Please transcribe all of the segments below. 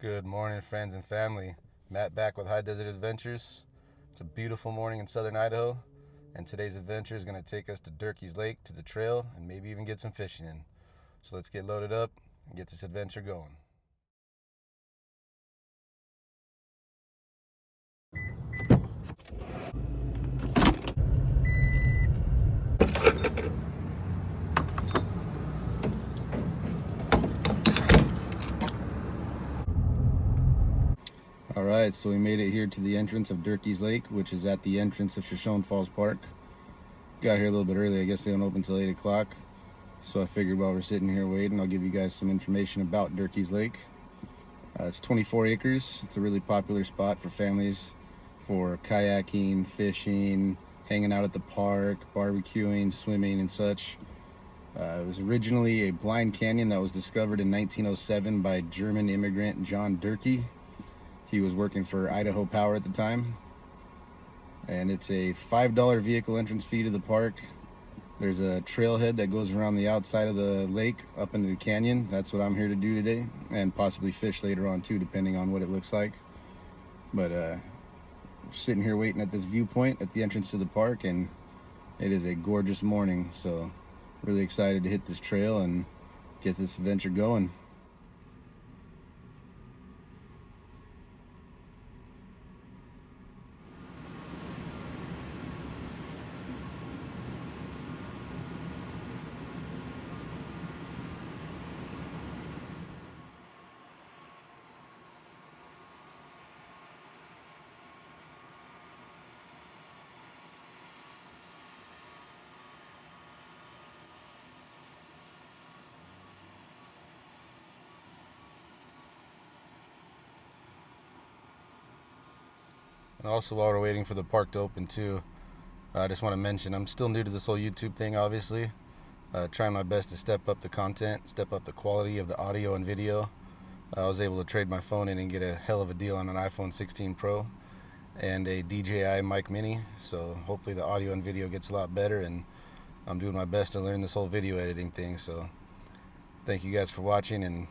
Good morning, friends and family. Matt back with High Desert Adventures. It's a beautiful morning in southern Idaho, and today's adventure is going to take us to Dierke's Lake, to the trail, and maybe even get some fishing in. So let's get loaded up and get this adventure going. Alright, so we made it here to the entrance of Dierke's Lake, which is at the entrance of Shoshone Falls Park. Got here a little bit early. I guess they don't open until 8 o'clock. So I figured while we're sitting here waiting, I'll give you guys some information about Dierke's Lake. It's 24 acres. It's a really popular spot for families for kayaking, fishing, hanging out at the park, barbecuing, swimming, and such. It was originally a blind canyon that was discovered in 1907 by German immigrant John Dierke. He was working for Idaho Power at the time. And it's a $5 vehicle entrance fee to the park. There's a trailhead that goes around the outside of the lake up into the canyon. That's what I'm here to do today, and possibly fish later on too, depending on what it looks like. But sitting here waiting at this viewpoint at the entrance to the park, and it is a gorgeous morning. So really excited to hit this trail and get this adventure going. And also, while we're waiting for the park to open too, I just want to mention I'm still new to this whole YouTube thing, obviously. Trying my best to step up the content, step up the quality of the audio and video. I was able to trade my phone in and get a hell of a deal on an iPhone 16 Pro and a DJI Mic Mini. So hopefully the audio and video gets a lot better, and I'm doing my best to learn this whole video editing thing. So thank you guys for watching, and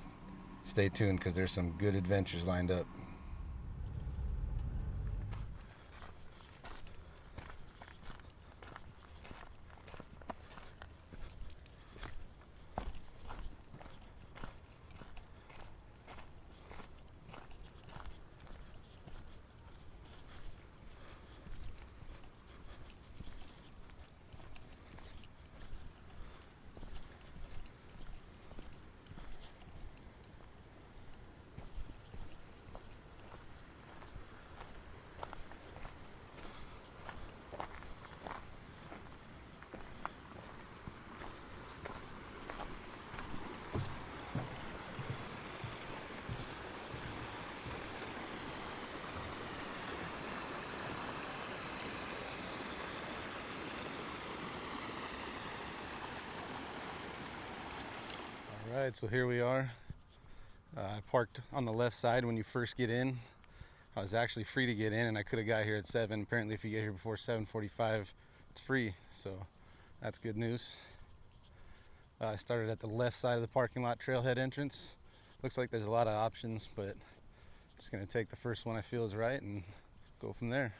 stay tuned because there's some good adventures lined up. Alright, so here we are. I parked on the left side when you first get in. I was actually free to get in, and I could have got here at 7. Apparently if you get here before 7:45, it's free, so that's good news. I started at the left side of the parking lot trailhead entrance. Looks like there's a lot of options, but I'm just going to take the first one I feel is right and go from there.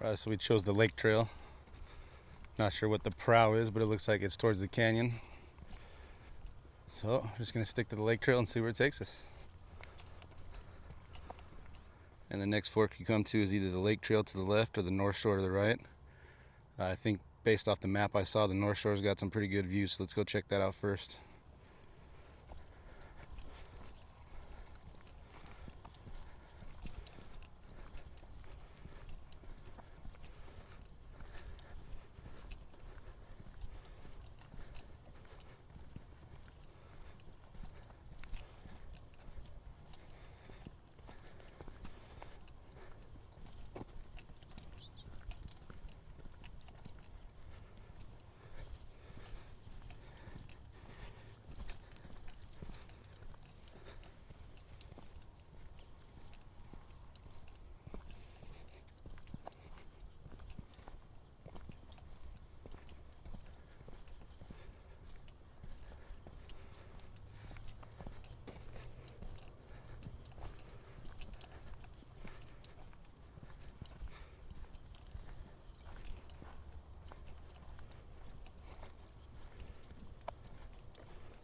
So we chose the lake trail. Not sure what the prow is, but it looks like it's towards the canyon. So I'm just gonna stick to the lake trail and see where it takes us. And the next fork you come to is either the lake trail to the left or the north shore to the right. I think based off the map I saw, the north shore's got some pretty good views, so let's go check that out first.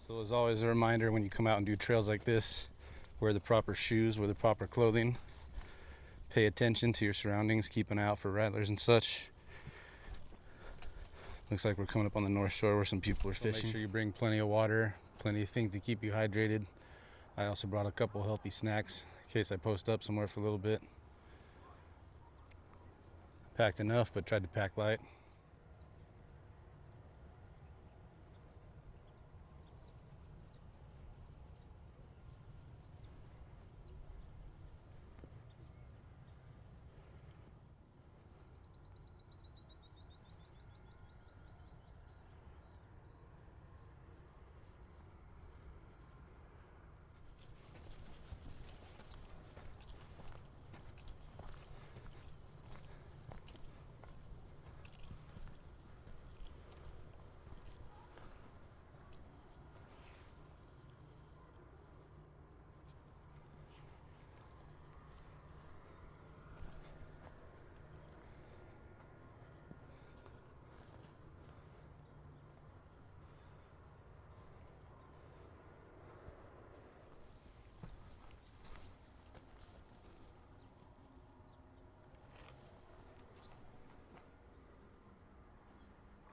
So as always, a reminder when you come out and do trails like this, wear the proper shoes, wear the proper clothing, pay attention to your surroundings, keep an eye out for rattlers and such. Looks like we're coming up on the north shore where some people are fishing. Make sure you bring plenty of water, plenty of things to keep you hydrated. I also brought a couple healthy snacks in case I post up somewhere for a little bit. Packed enough, but tried to pack light.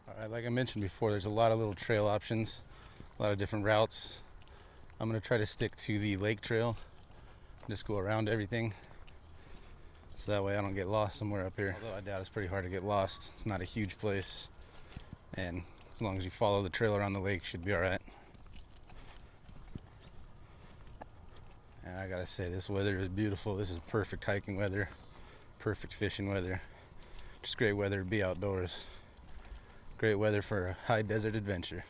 Alright, like I mentioned before, there's a lot of little trail options, a lot of different routes. I'm going to try to stick to the lake trail, just go around everything, so that way I don't get lost somewhere up here. Although I doubt it's pretty hard to get lost. It's not a huge place, and as long as you follow the trail around the lake, should be alright. And I gotta say, this weather is beautiful. This is perfect hiking weather, perfect fishing weather. Just great weather to be outdoors. Great weather for a high desert adventure.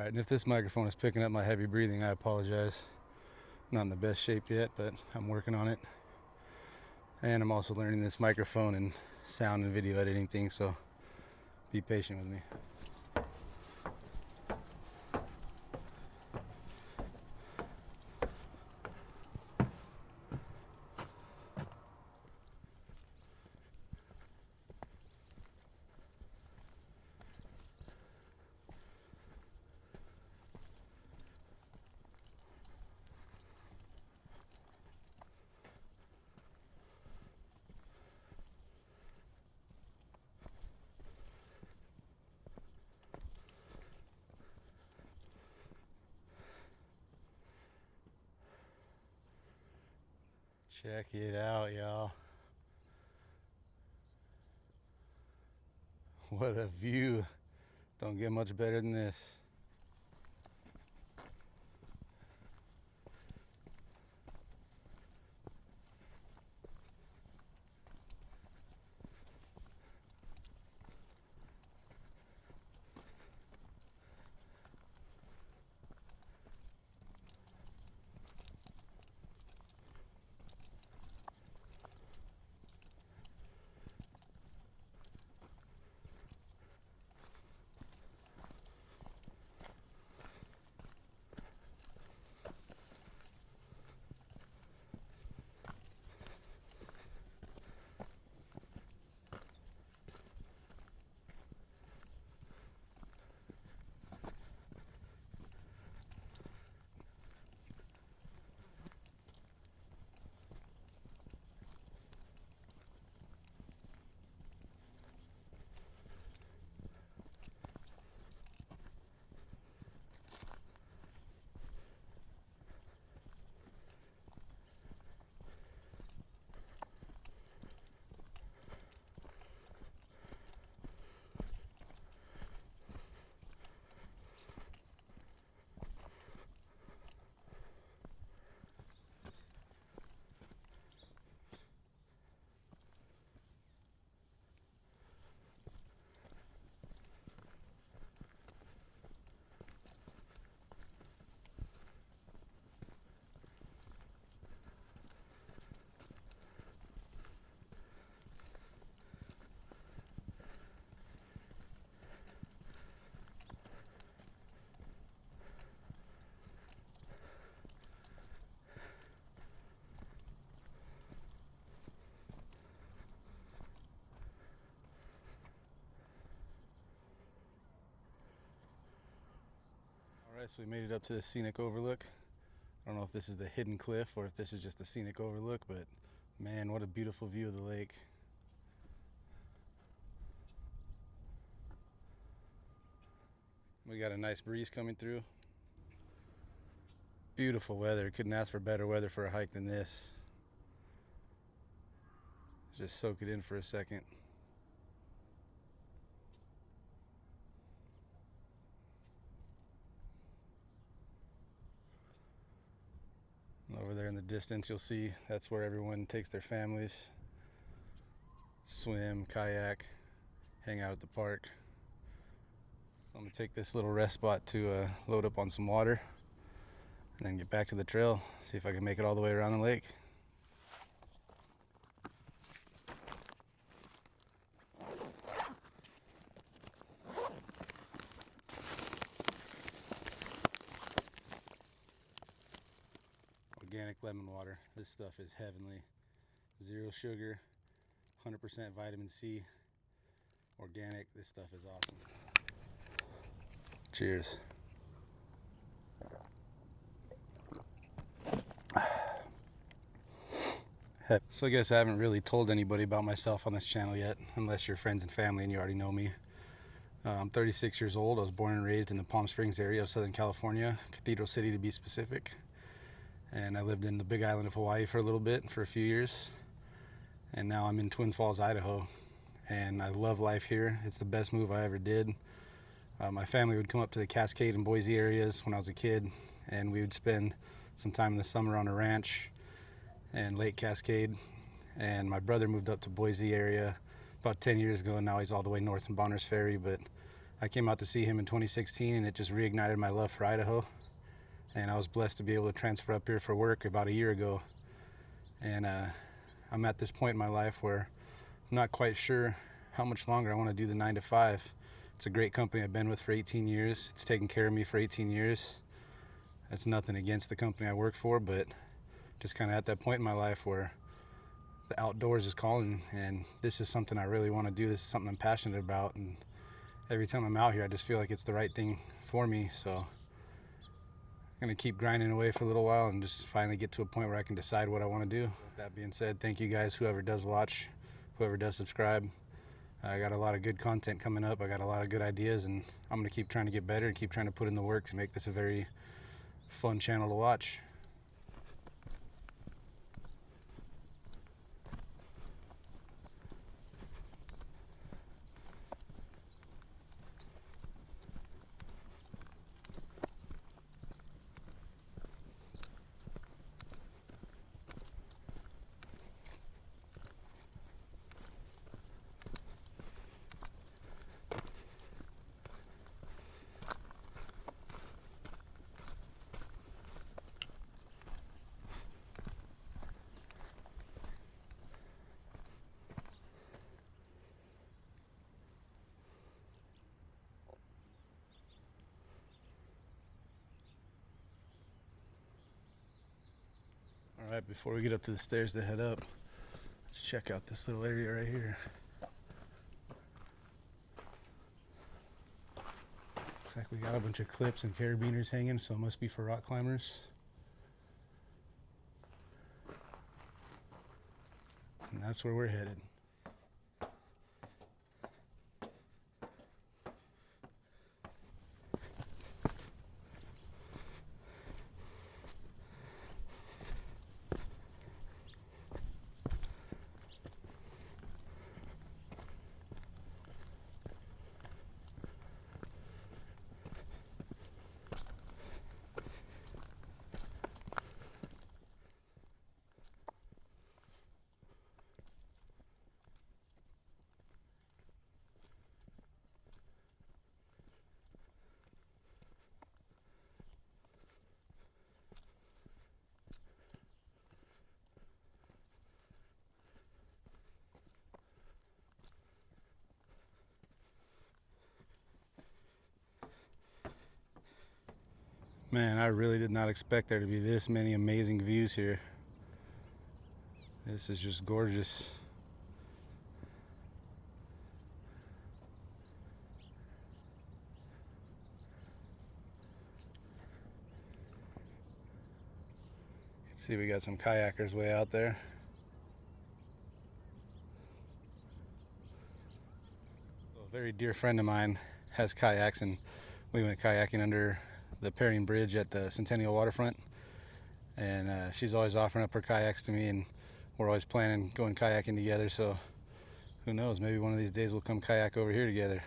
Alright, and if this microphone is picking up my heavy breathing, I apologize. Not in the best shape yet, but I'm working on it. And I'm also learning this microphone and sound and video editing thing, so be patient with me. Check it out, y'all. What a view. Don't get much better than this. Alright, so we made it up to the scenic overlook. I don't know if this is the hidden cliff or if this is just the scenic overlook, but man, what a beautiful view of the lake. We got a nice breeze coming through. Beautiful weather. Couldn't ask for better weather for a hike than this. Let's just soak it in for a second. Over there in the distance, you'll see that's where everyone takes their families, swim, kayak, hang out at the park. So I'm gonna take this little rest spot to load up on some water and then get back to the trail, see if I can make it all the way around the lake. Organic lemon water. This stuff is heavenly. Zero sugar, 100% vitamin C, organic. This stuff is awesome. Cheers. So I guess I haven't really told anybody about myself on this channel yet, unless you're friends and family and you already know me. I'm 36 years old. I was born and raised in the Palm Springs area of Southern California, Cathedral City to be specific. And I lived in the Big Island of Hawaii for a little bit, for a few years. And now I'm in Twin Falls, Idaho. And I love life here. It's the best move I ever did. My family would come up to the Cascade and Boise areas when I was a kid, and we would spend some time in the summer on a ranch and Lake Cascade. And my brother moved up to Boise area about 10 years ago, and now he's all the way north in Bonners Ferry. But I came out to see him in 2016, and it just reignited my love for Idaho. And I was blessed to be able to transfer up here for work about a year ago. And I'm at this point in my life where I'm not quite sure how much longer I want to do the 9 to 5. It's a great company I've been with for 18 years. It's taken care of me for 18 years. That's nothing against the company I work for, but just kind of at that point in my life where the outdoors is calling, and this is something I really want to do. This is something I'm passionate about, and every time I'm out here I just feel like it's the right thing for me. So I'm going to keep grinding away for a little while and just finally get to a point where I can decide what I want to do. With that being said, thank you guys, whoever does watch, whoever does subscribe. I got a lot of good content coming up. I got a lot of good ideas, and I'm going to keep trying to get better and keep trying to put in the work to make this a very fun channel to watch. All right, before we get up to the stairs to head up, let's check out this little area right here. Looks like we got a bunch of clips and carabiners hanging, so it must be for rock climbers. And that's where we're headed. Man, I really did not expect there to be this many amazing views here. This is just gorgeous. You can see we got some kayakers way out there. A very dear friend of mine has kayaks, and we went kayaking under the Perring Bridge at the Centennial Waterfront, and she's always offering up her kayaks to me, and we're always planning going kayaking together. So who knows, maybe one of these days we'll come kayak over here together.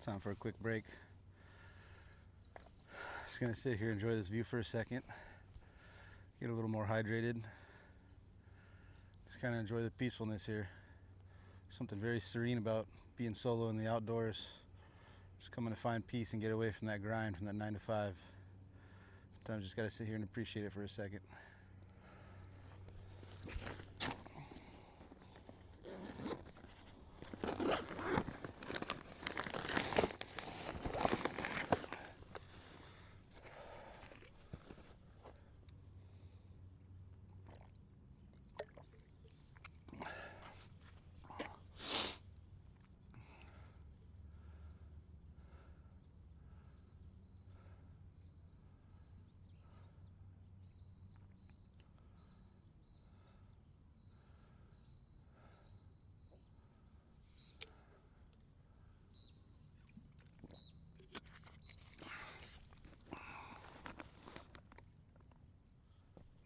Time for a quick break. Just gonna sit here, enjoy this view for a second, get a little more hydrated, just kind of enjoy the peacefulness here. Something very serene about being solo in the outdoors, just coming to find peace and get away from that grind, from that 9 to 5. Sometimes just gotta sit here and appreciate it for a second.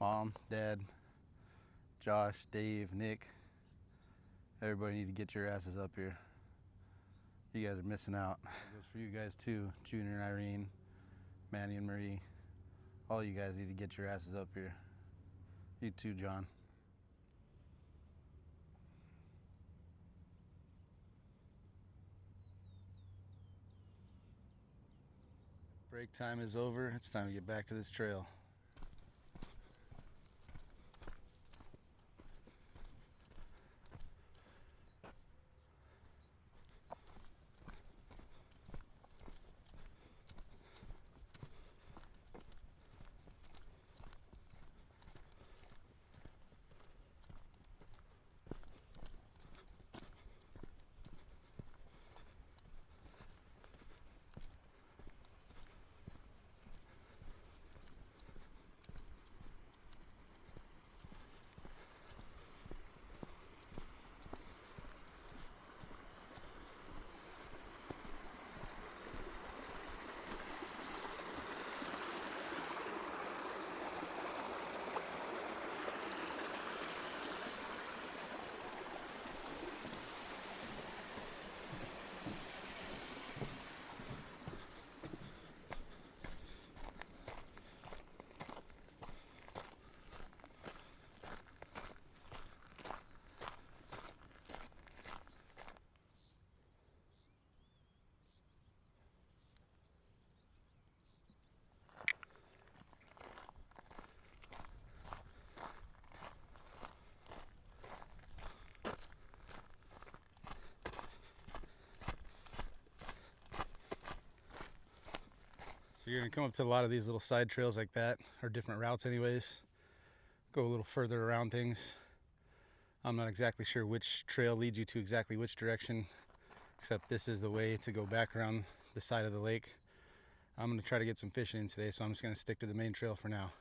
Mom, Dad, Josh, Dave, Nick, everybody need to get your asses up here. You guys are missing out. It goes for you guys too, Junior and Irene, Manny and Marie. All you guys need to get your asses up here. You too, John. Break time is over. It's time to get back to this trail. So you're gonna come up to a lot of these little side trails like that, or different routes anyways. Go a little further around things. I'm not exactly sure which trail leads you to exactly which direction, except this is the way to go back around the side of the lake. I'm gonna try to get some fishing in today, so I'm just gonna stick to the main trail for now.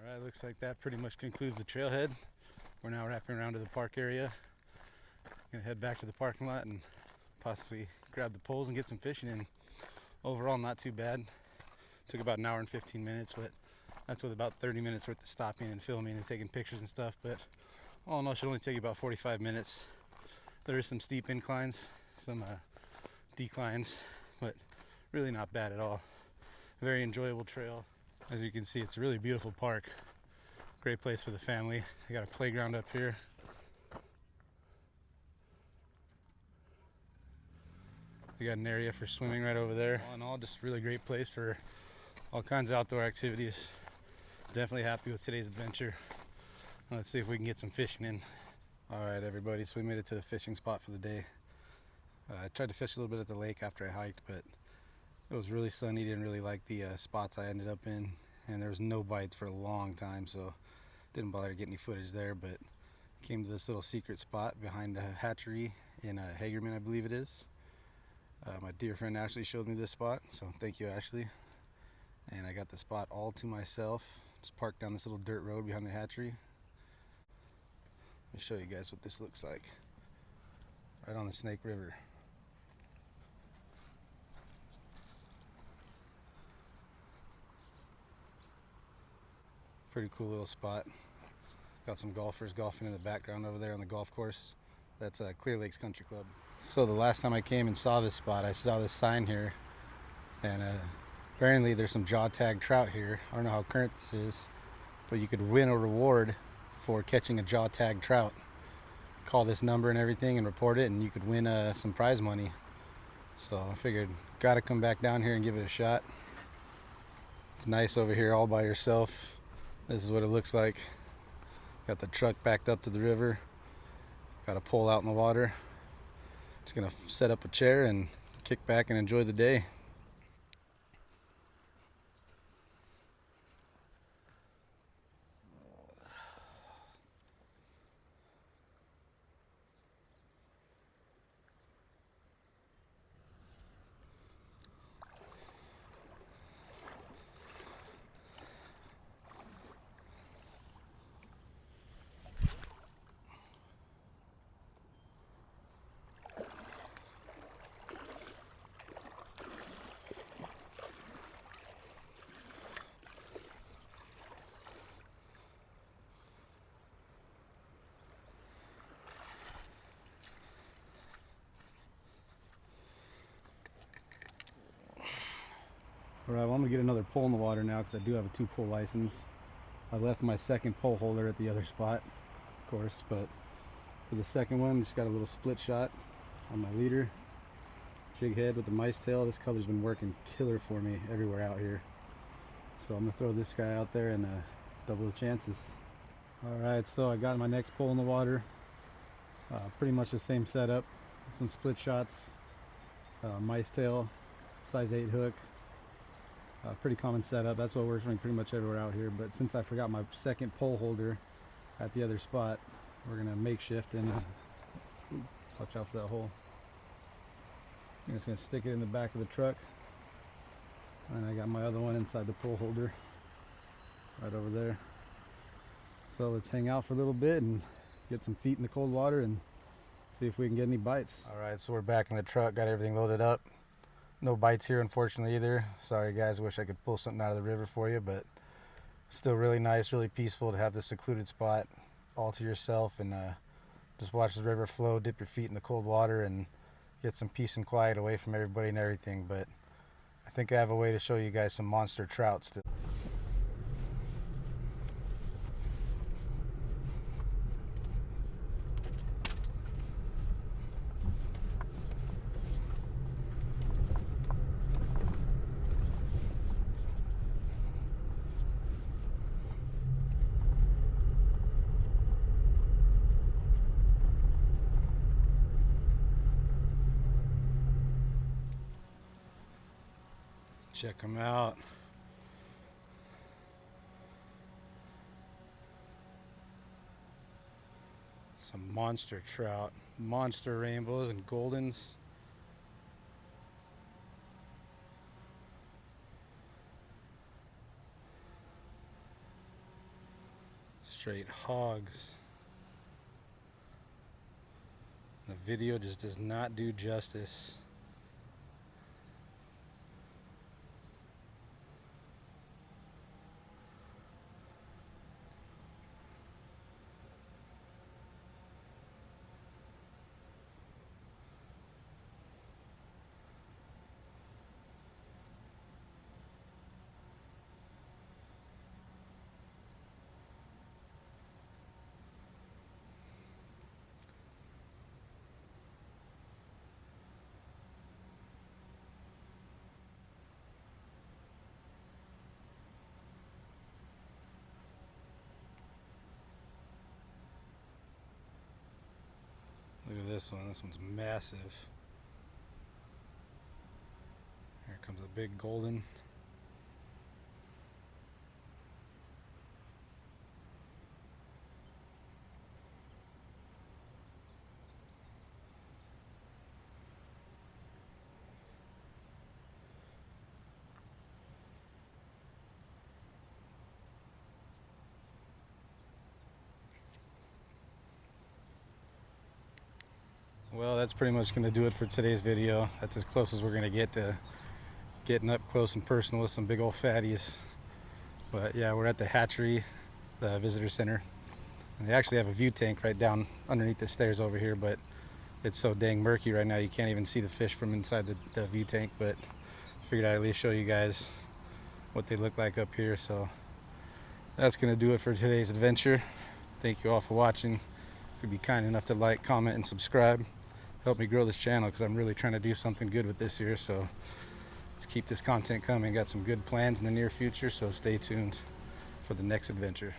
Alright, looks like that pretty much concludes the trailhead. We're now wrapping around to the park area. Gonna head back to the parking lot and possibly grab the poles and get some fishing in. Overall, not too bad. Took about an hour and 15 minutes, but that's with about 30 minutes worth of stopping and filming and taking pictures and stuff. But all in all, it should only take you about 45 minutes. There is some steep inclines, some declines, but really not bad at all. Very enjoyable trail. As you can see, it's a really beautiful park. Great place for the family. They got a playground up here. They got an area for swimming right over there. All in all, just a really great place for all kinds of outdoor activities. Definitely happy with today's adventure. Let's see if we can get some fishing in. All right, everybody, so we made it to the fishing spot for the day. I tried to fish a little bit at the lake after I hiked, but it was really sunny. Didn't really like the spots I ended up in, and there was no bites for a long time, so didn't bother to get any footage there. But came to this little secret spot behind the hatchery in Hagerman, I believe it is. My dear friend Ashley showed me this spot, so thank you, Ashley. And I got the spot all to myself. Just parked down this little dirt road behind the hatchery. Let me show you guys what this looks like. Right on the Snake River. Pretty cool little spot. Got some golfers golfing in the background over there on the golf course. That's Clear Lakes Country Club. So the last time I came and saw this spot, I saw this sign here, and apparently there's some jaw tag trout here. I don't know how current this is, but you could win a reward for catching a jaw tag trout. Call this number and everything and report it, and you could win some prize money. So I figured, gotta come back down here and give it a shot. It's nice over here all by yourself. This is what it looks like. Got the truck backed up to the river. Got a pole out in the water. Just gonna set up a chair and kick back and enjoy the day. Alright, well, I'm gonna get another pole in the water now because I do have a 2-pole license. I left my second pole holder at the other spot, of course, but for the second one, just got a little split shot on my leader. Jig head with the mice tail. This color's been working killer for me everywhere out here. So I'm gonna throw this guy out there and double the chances. Alright, so I got my next pole in the water. Pretty much the same setup. Some split shots, mice tail, size 8 hook. Pretty common setup. That's what works for me pretty much everywhere out here. But since I forgot my second pole holder at the other spot, we're gonna makeshift and watch out for that hole. I'm just gonna stick it in the back of the truck, and I got my other one inside the pole holder right over there. So let's hang out for a little bit and get some feet in the cold water and see if we can get any bites. All right, so we're back in the truck, got everything loaded up. No bites here, unfortunately, either. Sorry, guys. Wish I could pull something out of the river for you, but still really nice, really peaceful to have this secluded spot all to yourself and just watch the river flow, dip your feet in the cold water, and get some peace and quiet away from everybody and everything. But I think I have a way to show you guys some monster trout still. Check them out. Some monster trout, monster rainbows and goldens. Straight hogs. The video just does not do justice. Look at this one. This one's massive. Here comes a big golden. Well, that's pretty much going to do it for today's video. That's as close as we're going to get to getting up close and personal with some big old fatties. But yeah, we're at the hatchery, the visitor center. And they actually have a view tank right down underneath the stairs over here, but it's so dang murky right now you can't even see the fish from inside the view tank. But I figured I'd at least show you guys what they look like up here. So that's going to do it for today's adventure. Thank you all for watching. If you'd be kind enough to like, comment, and subscribe, help me grow this channel, because I'm really trying to do something good with this year. So let's keep this content coming. Got some good plans in the near future, so stay tuned for the next adventure.